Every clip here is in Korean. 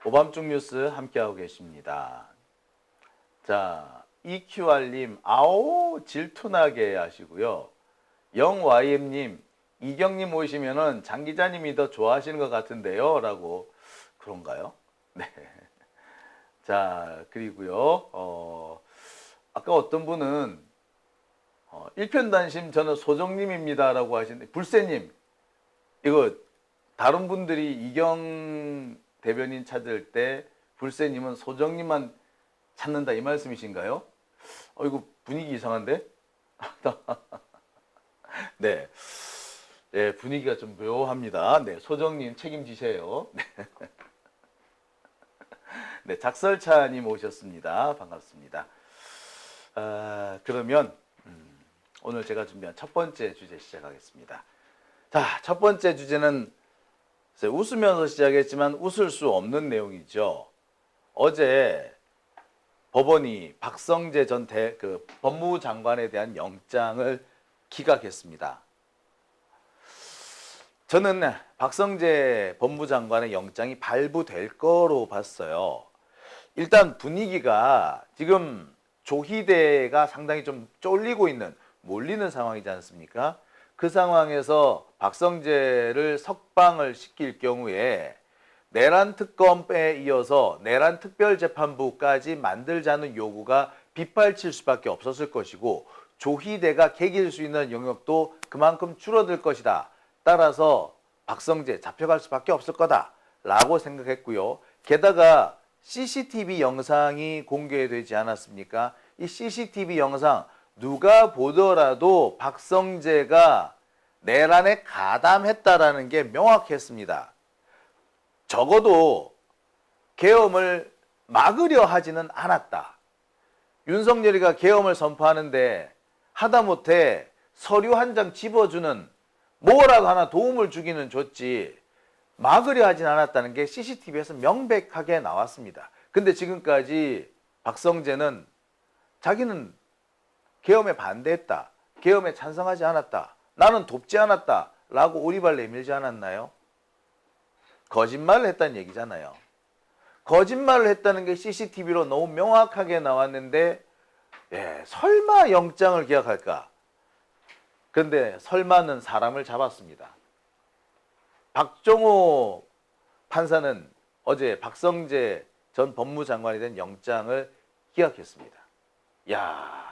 오밤중 뉴스 함께하고 계십니다. 자, EQR님, 아오, 질투나게 하시고요. 영YM님, 이경님 오시면은 장 기자님이 더 좋아하시는 것 같은데요. 라고, 그런가요? 네. 자, 그리고요, 아까 어떤 분은, 일편단심 저는 소정님입니다. 라고 하시는데, 불새님, 이거, 다른 분들이 이경 대변인 찾을 때, 불새님은 소정님만 찾는다 이 말씀이신가요? 이거 분위기 이상한데? 네. 네, 분위기가 좀 묘합니다. 네, 소정님 책임지세요. 네, 네, 작설차님 오셨습니다. 반갑습니다. 그러면 오늘 제가 준비한 첫 번째 주제 시작하겠습니다. 자, 첫 번째 주제는 웃으면서 시작했지만 웃을 수 없는 내용이죠. 어제 법원이 박성재 전 법무부 장관에 대한 영장을 기각했습니다. 저는 박성재 법무부 장관의 영장이 발부될 거로 봤어요. 일단 분위기가 지금 조희대가 상당히 좀 쫄리고 있는, 몰리는 상황이지 않습니까? 그 상황에서 박성재를 석방을 시킬 경우에 내란 특검에 이어서 내란 특별재판부까지 만들자는 요구가 빗발칠 수밖에 없었을 것이고, 조희대가 개길 수 있는 영역도 그만큼 줄어들 것이다. 따라서 박성재 잡혀갈 수밖에 없을 거다 라고 생각했고요. 게다가 CCTV 영상이 공개되지 않았습니까? 이 CCTV 영상 누가 보더라도 박성재가 내란에 가담했다라는 게 명확했습니다. 적어도 계엄을 막으려 하지는 않았다. 윤석열이가 계엄을 선포하는데 하다못해 서류 한 장 집어주는 뭐라도 하나 도움을 주기는 줬지 막으려 하진 않았다는 게 CCTV에서 명백하게 나왔습니다. 근데 지금까지 박성재는 자기는 계엄에 반대했다. 계엄에 찬성하지 않았다. 나는 돕지 않았다. 라고 오리발 내밀지 않았나요? 거짓말을 했다는 얘기잖아요. 거짓말을 했다는 게 CCTV로 너무 명확하게 나왔는데 설마 영장을 기각할까? 그런데 설마는 사람을 잡았습니다. 박종호 판사는 어제 박성재 전 법무장관에 대한 영장을 기각했습니다. 야,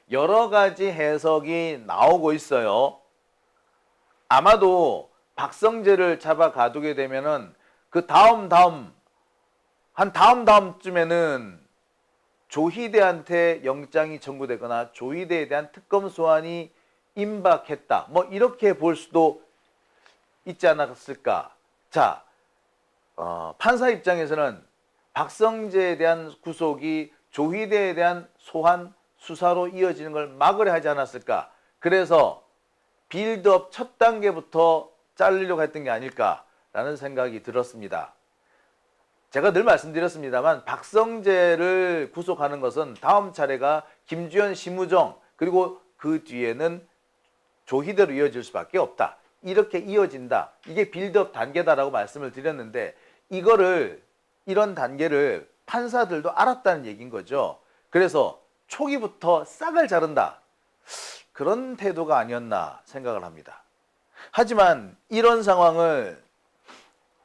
여러 가지 해석이 나오고 있어요. 아마도 박성재를 잡아 가두게 되면은 그 다음쯤에는 조희대한테 영장이 청구되거나 조희대에 대한 특검 소환이 임박했다. 뭐 이렇게 볼 수도 있지 않았을까. 자, 판사 입장에서는 박성재에 대한 구속이 조희대에 대한 소환 수사로 이어지는 걸 막으려 하지 않았을까. 그래서 빌드업 첫 단계부터 자르려고 했던 게 아닐까라는 생각이 들었습니다. 제가 늘 말씀드렸습니다만 박성재를 구속하는 것은 다음 차례가 김주현, 심우정 그리고 그 뒤에는 조희대로 이어질 수밖에 없다. 이렇게 이어진다. 이게 빌드업 단계다라고 말씀을 드렸는데 이런 단계를 판사들도 알았다는 얘기인 거죠. 그래서 초기부터 싹을 자른다. 그런 태도가 아니었나 생각을 합니다. 하지만 이런 상황을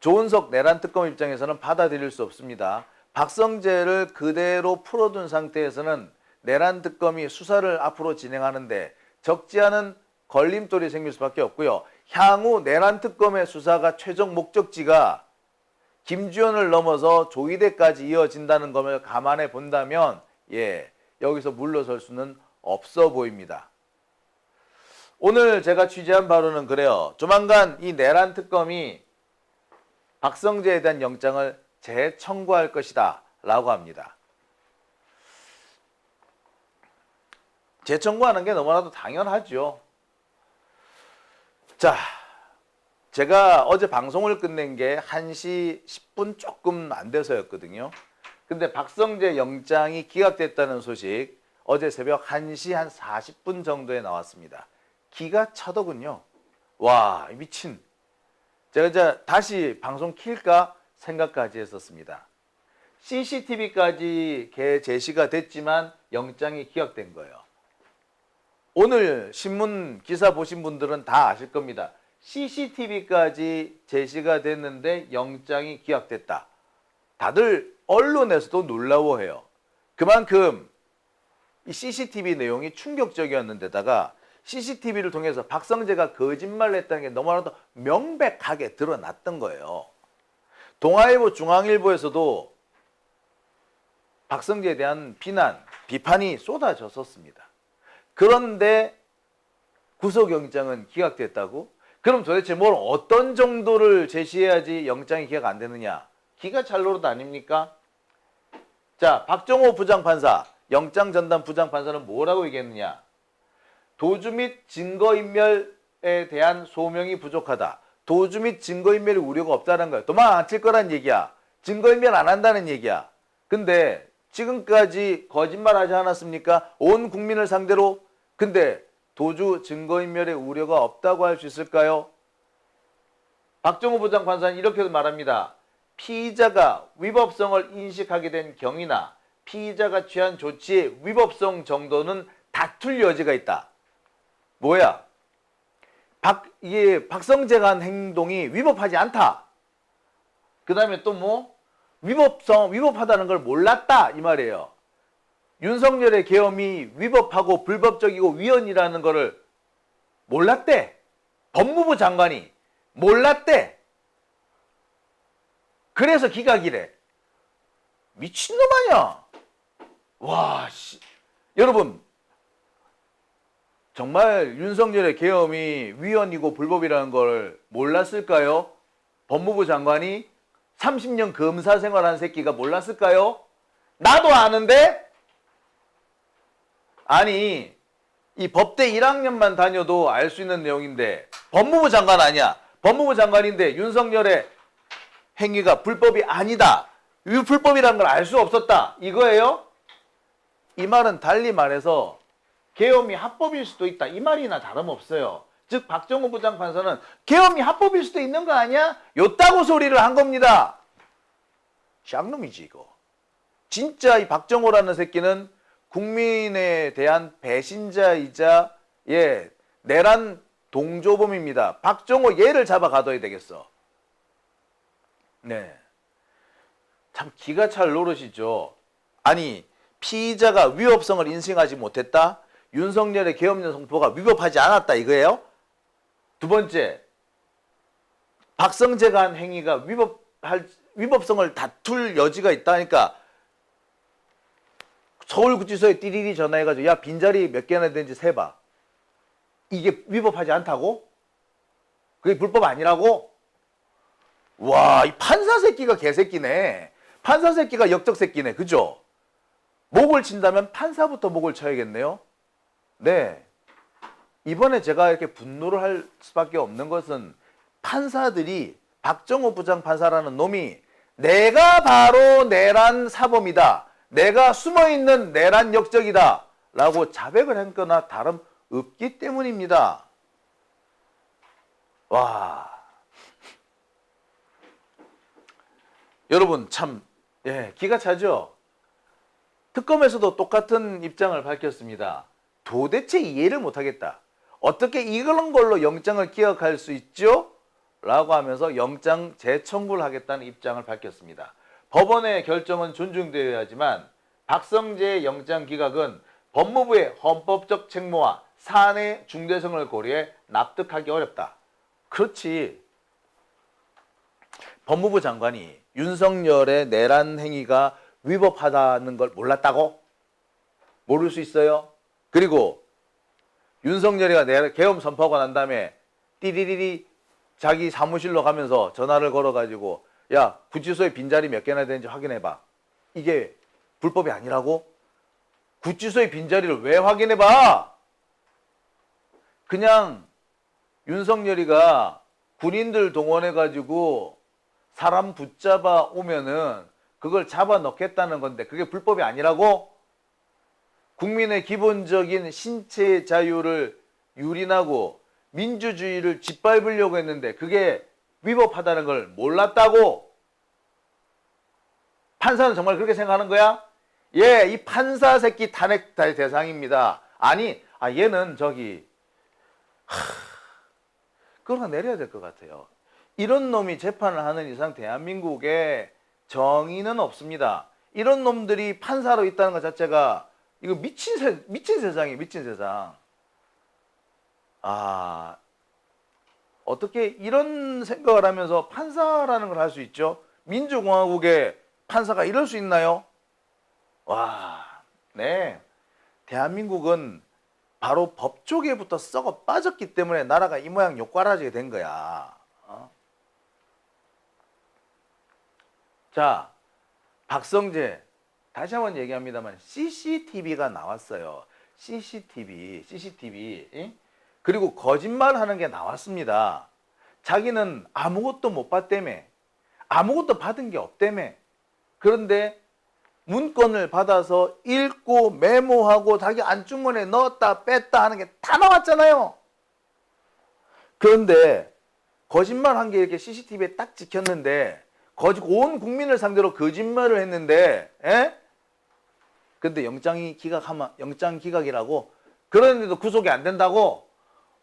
조은석 내란특검 입장에서는 받아들일 수 없습니다. 박성재를 그대로 풀어둔 상태에서는 내란특검이 수사를 앞으로 진행하는데 적지 않은 걸림돌이 생길 수밖에 없고요. 향후 내란특검의 수사가 최종 목적지가 김주현을 넘어서 조희대까지 이어진다는 것을 감안해 본다면 여기서 물러설 수는 없어 보입니다. 오늘 제가 취재한 바로는 그래요. 조만간 이 내란특검이 박성재에 대한 영장을 재청구할 것이다 라고 합니다. 재청구하는 게 너무나도 당연하죠. 자, 제가 어제 방송을 끝낸 게 1시 10분 조금 안 돼서였거든요. 근데 박성재 영장이 기각됐다는 소식 어제 새벽 1시 한 40분 정도에 나왔습니다. 기가 차더군요. 와, 미친. 제가 이제 다시 방송 킬까 생각까지 했었습니다. CCTV까지 제시가 됐지만 영장이 기각된 거예요. 오늘 신문 기사 보신 분들은 다 아실 겁니다. CCTV까지 제시가 됐는데 영장이 기각됐다. 다들 언론에서도 놀라워해요. 그만큼 이 CCTV 내용이 충격적이었는데다가 CCTV를 통해서 박성재가 거짓말을 했다는 게 너무나도 명백하게 드러났던 거예요. 동아일보, 중앙일보에서도 박성재에 대한 비판이 쏟아졌었습니다. 그런데 구속영장은 기각됐다고? 그럼 도대체 어떤 정도를 제시해야지 영장이 기각 안 되느냐? 기가 찰노릇 아닙니까? 자, 박정호 부장판사, 영장전담 부장판사는 뭐라고 얘기했느냐? 도주 및 증거인멸에 대한 소명이 부족하다. 도주 및 증거인멸의 우려가 없다는 거야. 도망 안 칠 거란 얘기야. 증거인멸 안 한다는 얘기야. 근데 지금까지 거짓말하지 않았습니까? 온 국민을 상대로. 근데 도주 증거인멸의 우려가 없다고 할 수 있을까요? 박정호 부장판사는 이렇게도 말합니다. 피의자가 위법성을 인식하게 된 경위나 피의자가 취한 조치의 위법성 정도는 다툴 여지가 있다. 뭐야? 이게 박성재가 한 행동이 위법하지 않다. 그 다음에 또 위법하다는 걸 몰랐다 이 말이에요. 윤석열의 계엄이 위법하고 불법적이고 위헌이라는 거를 몰랐대. 법무부 장관이 몰랐대. 그래서 기각이래. 미친놈 아니야. 와, 여러분 정말 윤석열의 계엄이 위헌이고 불법이라는 걸 몰랐을까요? 법무부 장관이 30년 검사 생활한 새끼가 몰랐을까요? 나도 아는데? 아니, 이 법대 1학년만 다녀도 알 수 있는 내용인데 법무부 장관 아니야. 법무부 장관인데 윤석열의 행위가 불법이 아니다. 불법이라는 걸 알 수 없었다. 이거예요? 이 말은 달리 말해서 계엄이 합법일 수도 있다. 이 말이나 다름없어요. 즉 박정호 부장판사는 계엄이 합법일 수도 있는 거 아니야? 요따고 소리를 한 겁니다. 쌍놈이지 이거. 진짜 이 박정호라는 새끼는 국민에 대한 배신자이자 내란 동조범입니다. 박정호 얘를 잡아 가둬야 되겠어. 네. 참 기가 찰 노릇이죠. 아니 피의자가 위법성을 인식하지 못했다? 윤석열의 계엄령 선포가 위법하지 않았다 이거예요? 두 번째, 박성재가 한 행위가 위법성을 다툴 여지가 있다니까 서울구치소에 띠리리 전화해가지고 야 빈자리 몇 개나 되는지 세봐. 이게 위법하지 않다고? 그게 불법 아니라고? 와, 이 판사 새끼가 개새끼네. 판사 새끼가 역적 새끼네. 그죠? 목을 친다면 판사부터 목을 쳐야겠네요. 네. 이번에 제가 이렇게 분노를 할 수밖에 없는 것은 판사들이 박정호 부장판사라는 놈이 내가 바로 내란 사범이다. 내가 숨어있는 내란 역적이다. 라고 자백을 한 거나 다름없기 때문입니다. 와. 여러분 참 기가 차죠? 특검에서도 똑같은 입장을 밝혔습니다. 도대체 이해를 못하겠다. 어떻게 이런 걸로 영장을 기각할 수 있죠? 라고 하면서 영장 재청구를 하겠다는 입장을 밝혔습니다. 법원의 결정은 존중되어야 하지만 박성재의 영장 기각은 법무부의 헌법적 책무와 사안의 중대성을 고려해 납득하기 어렵다. 그렇지. 법무부 장관이 윤석열의 내란 행위가 위법하다는 걸 몰랐다고? 모를 수 있어요? 그리고 윤석열이가 계엄 선포하고 난 다음에 띠리리리 자기 사무실로 가면서 전화를 걸어가지고 야 구치소에 빈자리 몇 개나 되는지 확인해봐. 이게 불법이 아니라고? 구치소의 빈자리를 왜 확인해봐? 그냥 윤석열이가 군인들 동원해가지고 사람 붙잡아 오면은 그걸 잡아 넣겠다는 건데 그게 불법이 아니라고? 국민의 기본적인 신체 자유를 유린하고 민주주의를 짓밟으려고 했는데 그게 위법하다는 걸 몰랐다고? 판사는 정말 그렇게 생각하는 거야? 예, 이 판사 새끼 탄핵 대상입니다. 아니, 얘는 그거 내려야 될 것 같아요. 이런 놈이 재판을 하는 이상 대한민국에 정의는 없습니다. 이런 놈들이 판사로 있다는 것 자체가 이거 미친 세상이에요. 미친 세상. 어떻게 이런 생각을 하면서 판사라는 걸 할 수 있죠? 민주공화국의 판사가 이럴 수 있나요? 네. 대한민국은 바로 법조계부터 썩어 빠졌기 때문에 나라가 이 모양 욕과라지게 된 거야. 자, 박성재 다시 한번 얘기합니다만 CCTV가 나왔어요. CCTV. 그리고 거짓말하는 게 나왔습니다. 자기는 아무것도 못 봤다며. 아무것도 받은 게 없다며. 그런데 문건을 받아서 읽고 메모하고 자기 안주머니에 넣었다 뺐다 하는 게 다 나왔잖아요. 그런데 거짓말한 게 이렇게 CCTV에 딱 찍혔는데 온 국민을 상대로 거짓말을 했는데 근데 영장 기각이라고 그러는데도 구속이 안 된다고?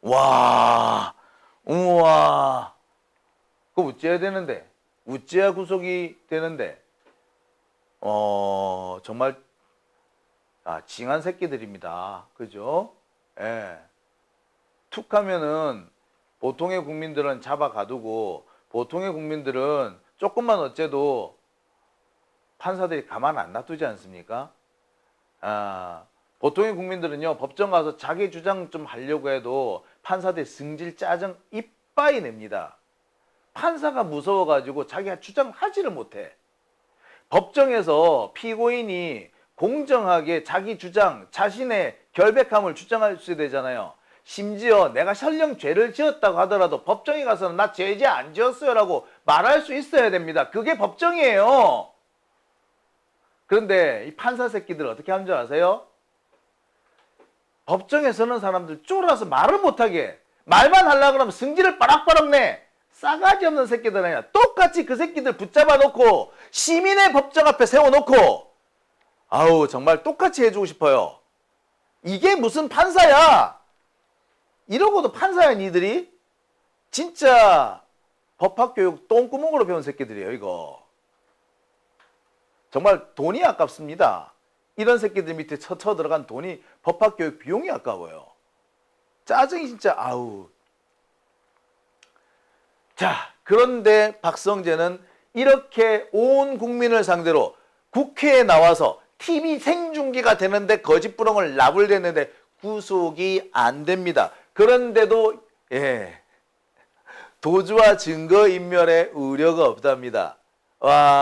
우와. 그거 어찌해야 되는데? 어찌해야 구속이 되는데? 정말 징한 새끼들입니다. 그죠? 예. 툭 하면은 보통의 국민들은 잡아 가두고 보통의 국민들은 조금만 어째도 판사들이 가만 안 놔두지 않습니까? 보통의 국민들은요, 법정 가서 자기 주장 좀 하려고 해도 판사들이 승질 짜증 이빠이 냅니다. 판사가 무서워가지고 자기가 주장하지를 못해. 법정에서 피고인이 공정하게 자기 주장, 자신의 결백함을 주장할 수 되잖아요. 심지어 내가 설령 죄를 지었다고 하더라도 법정에 가서는 나 죄지 안 지었어요 라고 말할 수 있어야 됩니다. 그게 법정이에요. 그런데 이 판사 새끼들 어떻게 하는 줄 아세요? 법정에 서는 사람들 쫄아서 말을 못하게, 말만 하려고 하면 승질을 빠락빠락 내. 싸가지 없는 새끼들 아니야. 똑같이 그 새끼들 붙잡아 놓고 시민의 법정 앞에 세워놓고 정말 똑같이 해주고 싶어요. 이게 무슨 판사야? 이러고도 판사야 니들이? 진짜 법학교육 똥구멍으로 배운 새끼들이에요 이거. 정말 돈이 아깝습니다. 이런 새끼들 밑에 쳐 들어간 돈이 법학교육 비용이 아까워요. 짜증이 진짜 자, 그런데 박성재는 이렇게 온 국민을 상대로 국회에 나와서 TV 생중계가 되는데 거짓부렁을 나불대는데 구속이 안 됩니다. 그런데도 도주와 증거인멸의 우려가 없답니다.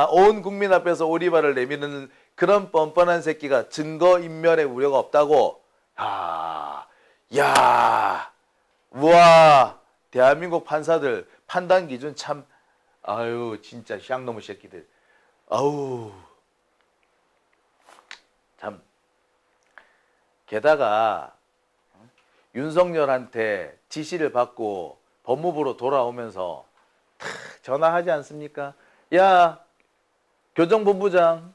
온 국민 앞에서 오리발을 내미는 그런 뻔뻔한 새끼가 증거인멸의 우려가 없다고? 우와, 대한민국 판사들 판단 기준 참, 진짜 샹놈의 새끼들. 참. 게다가 윤석열한테 지시를 받고 법무부로 돌아오면서 전화하지 않습니까? 야, 교정본부장,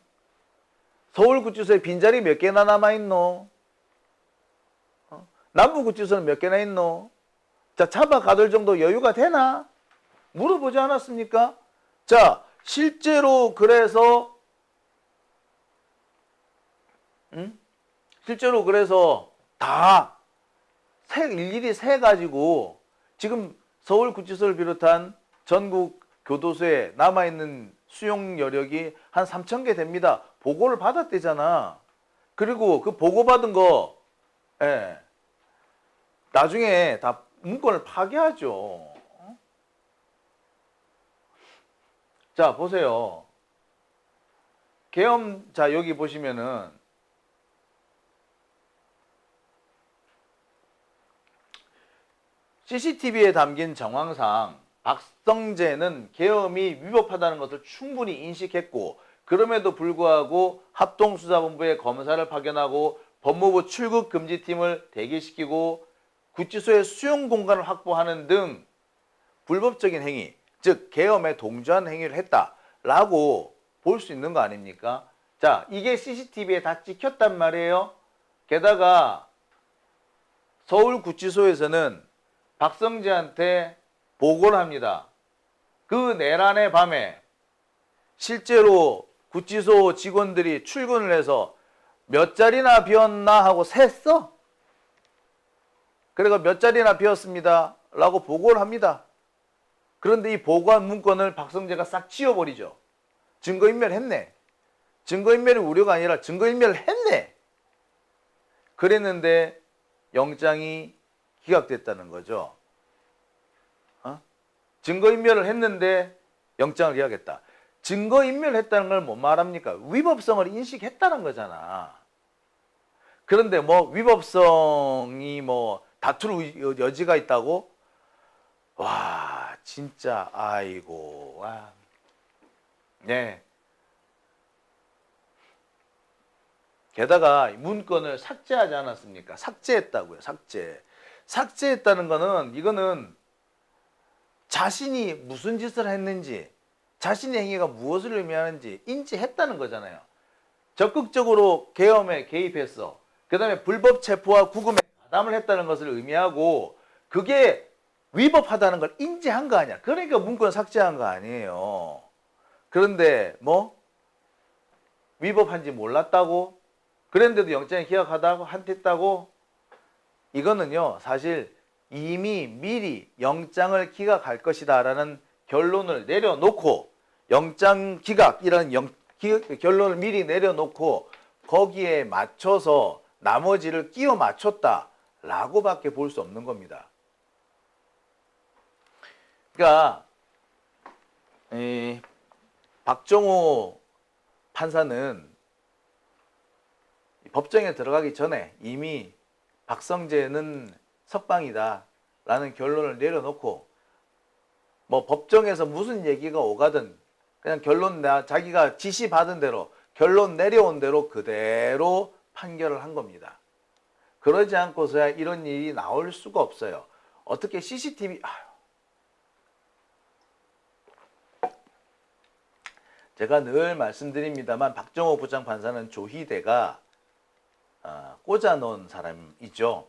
서울구치소에 빈자리 몇 개나 남아있노? 남부구치소는 몇 개나 있노? 자, 잡아 가둘 정도 여유가 되나? 물어보지 않았습니까? 자, 실제로 그래서 다 일일이 세 가지고 지금 서울구치소를 비롯한 전국 교도소에 남아있는 수용 여력이 한 3,000개 됩니다. 보고를 받았대잖아. 그리고 그 보고받은 거 나중에 다 문건을 파기하죠. 자, 보세요. 계엄, 자, 여기 보시면은 CCTV에 담긴 정황상 박성재는 계엄이 위법하다는 것을 충분히 인식했고 그럼에도 불구하고 합동수사본부에 검사를 파견하고 법무부 출국금지팀을 대기시키고 구치소의 수용 공간을 확보하는 등 불법적인 행위, 즉 계엄에 동조한 행위를 했다라고 볼 수 있는 거 아닙니까? 자, 이게 CCTV에 다 찍혔단 말이에요. 게다가 서울구치소에서는 박성재한테 보고를 합니다. 그 내란의 밤에 실제로 구치소 직원들이 출근을 해서 몇 자리나 비었나 하고 셌어. 그래서 몇 자리나 비었습니다 라고 보고를 합니다. 그런데 이 보고한 문건을 박성재가 싹 지워버리죠. 증거인멸했네. 증거인멸이 우려가 아니라 증거인멸을 했네. 그랬는데 영장이 기각됐다는 거죠. 증거인멸을 했는데 영장을 기각했다. 증거인멸했다는 걸 뭐 말합니까? 위법성을 인식했다는 거잖아. 그런데 뭐 위법성이 뭐 다툴 여지가 있다고? 와, 진짜 아이고. 와. 네. 게다가 문건을 삭제하지 않았습니까? 삭제했다고요. 삭제했다는 거는 이거는 자신이 무슨 짓을 했는지, 자신의 행위가 무엇을 의미하는지 인지했다는 거잖아요. 적극적으로 계엄에 개입했어. 그 다음에 불법 체포와 구금에 가담을 했다는 것을 의미하고 그게 위법하다는 걸 인지한 거 아니야. 그러니까 문건 삭제한 거 아니에요. 그런데 뭐 위법한지 몰랐다고? 그런데도 영장이 기각하다고 한댔다고? 이거는요 사실 이미 미리 영장을 기각할 것이다 라는 결론을 내려놓고 영장 기각이라는 결론을 미리 내려놓고 거기에 맞춰서 나머지를 끼워 맞췄다 라고밖에 볼 수 없는 겁니다. 그러니까 박정호 판사는 법정에 들어가기 전에 이미 박성재는 석방이다 라는 결론을 내려놓고 뭐 법정에서 무슨 얘기가 오가든 그냥 결론 자기가 지시받은 대로 결론 내려온 대로 그대로 판결을 한 겁니다. 그러지 않고서야 이런 일이 나올 수가 없어요. 어떻게 CCTV 제가 늘 말씀드립니다만 박정호 부장판사는 조희대가 꽂아놓은 사람이죠.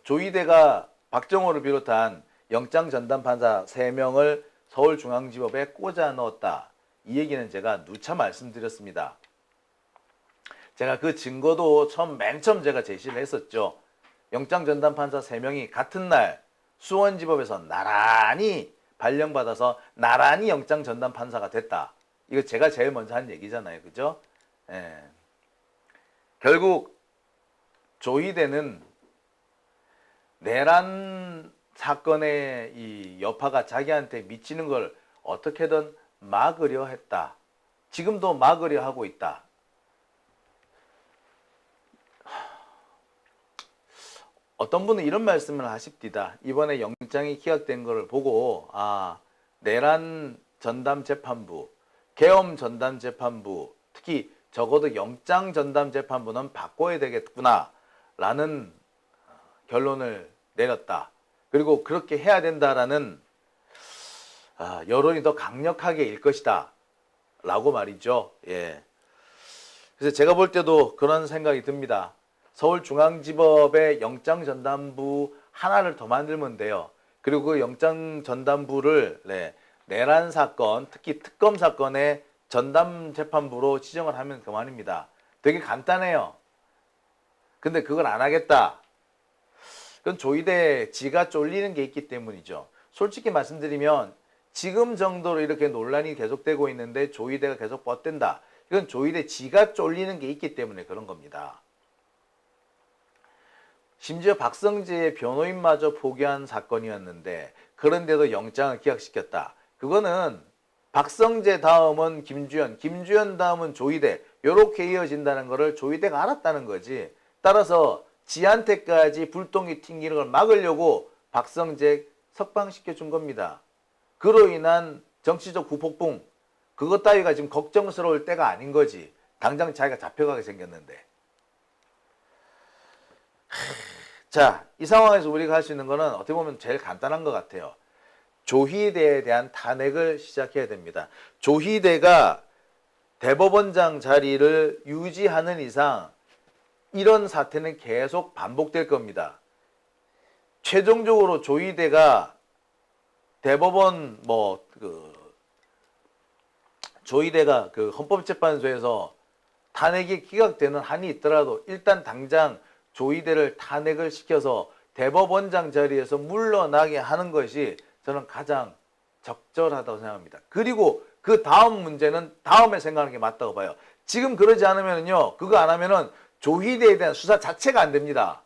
조희대가 박정호를 비롯한 영장전담판사 3명을 서울중앙지법에 꽂아넣었다. 이 얘기는 제가 누차 말씀드렸습니다. 제가 그 증거도 맨 처음 제가 제시를 했었죠. 영장전담판사 3명이 같은 날 수원지법에서 나란히 발령받아서 나란히 영장전담판사가 됐다. 이거 제가 제일 먼저 한 얘기잖아요. 그죠? 예. 결국 조희대는 내란 사건의 이 여파가 자기한테 미치는 걸 어떻게든 막으려 했다. 지금도 막으려 하고 있다. 어떤 분은 이런 말씀을 하십니다. 이번에 영장이 기각된 것을 보고 내란 전담재판부, 계엄 전담재판부, 특히 적어도 영장 전담재판부는 바꿔야 되겠구나 라는 결론을 내렸다. 그리고 그렇게 해야 된다라는 여론이 더 강력하게 일 것이다 라고 말이죠. 예. 그래서 제가 볼 때도 그런 생각이 듭니다. 서울중앙지법의 영장전담부 하나를 더 만들면 돼요. 그리고 그 영장전담부를 내란 사건, 특히 특검 사건의 전담재판부로 지정을 하면 그만입니다. 되게 간단해요. 근데 그걸 안 하겠다. 그건 조희대 지가 쫄리는 게 있기 때문이죠. 솔직히 말씀드리면 지금 정도로 이렇게 논란이 계속되고 있는데 조희대가 계속 뻗댄다. 이건 조희대 지가 쫄리는 게 있기 때문에 그런 겁니다. 심지어 박성재의 변호인마저 포기한 사건이었는데 그런데도 영장을 기각시켰다. 그거는 박성재 다음은 김주현, 김주현 다음은 조희대 이렇게 이어진다는 것을 조희대가 알았다는 거지. 따라서 지한테까지 불똥이 튕기는 걸 막으려고 박성재 석방시켜 준 겁니다. 그로 인한 정치적 후폭풍 그것 따위가 지금 걱정스러울 때가 아닌 거지. 당장 자기가 잡혀가게 생겼는데. 자, 이 상황에서 우리가 할 수 있는 거는 어떻게 보면 제일 간단한 것 같아요. 조희대에 대한 탄핵을 시작해야 됩니다. 조희대가 대법원장 자리를 유지하는 이상 이런 사태는 계속 반복될 겁니다. 최종적으로 조희대가 대법원 조희대가 그 헌법재판소에서 탄핵이 기각되는 한이 있더라도 일단 당장 조희대를 탄핵을 시켜서 대법원장 자리에서 물러나게 하는 것이 저는 가장 적절하다고 생각합니다. 그리고 그 다음 문제는 다음에 생각하는 게 맞다고 봐요. 지금 그러지 않으면요, 그거 안 하면은 조희대에 대한 수사 자체가 안 됩니다.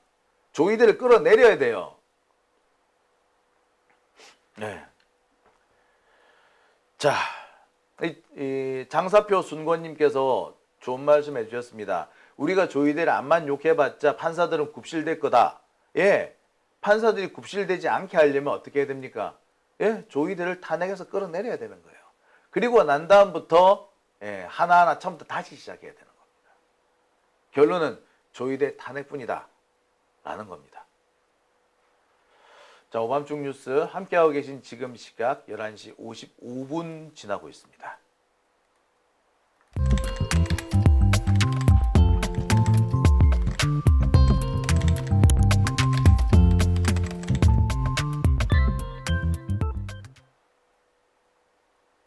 조희대를 끌어내려야 돼요. 네. 자, 이 장사표 순권님께서 좋은 말씀 해주셨습니다. 우리가 조희대를 암만 욕해봤자 판사들은 굽실될 거다. 예, 판사들이 굽실되지 않게 하려면 어떻게 해야 됩니까? 예, 조희대를 탄핵해서 끌어내려야 되는 거예요. 그리고 난 다음부터 하나하나 처음부터 다시 시작해야 되는 겁니다. 결론은 조희대 탄핵뿐이다 라는 겁니다. 자, 오밤중 뉴스 함께하고 계신 지금 시각 11시 55분 지나고 있습니다.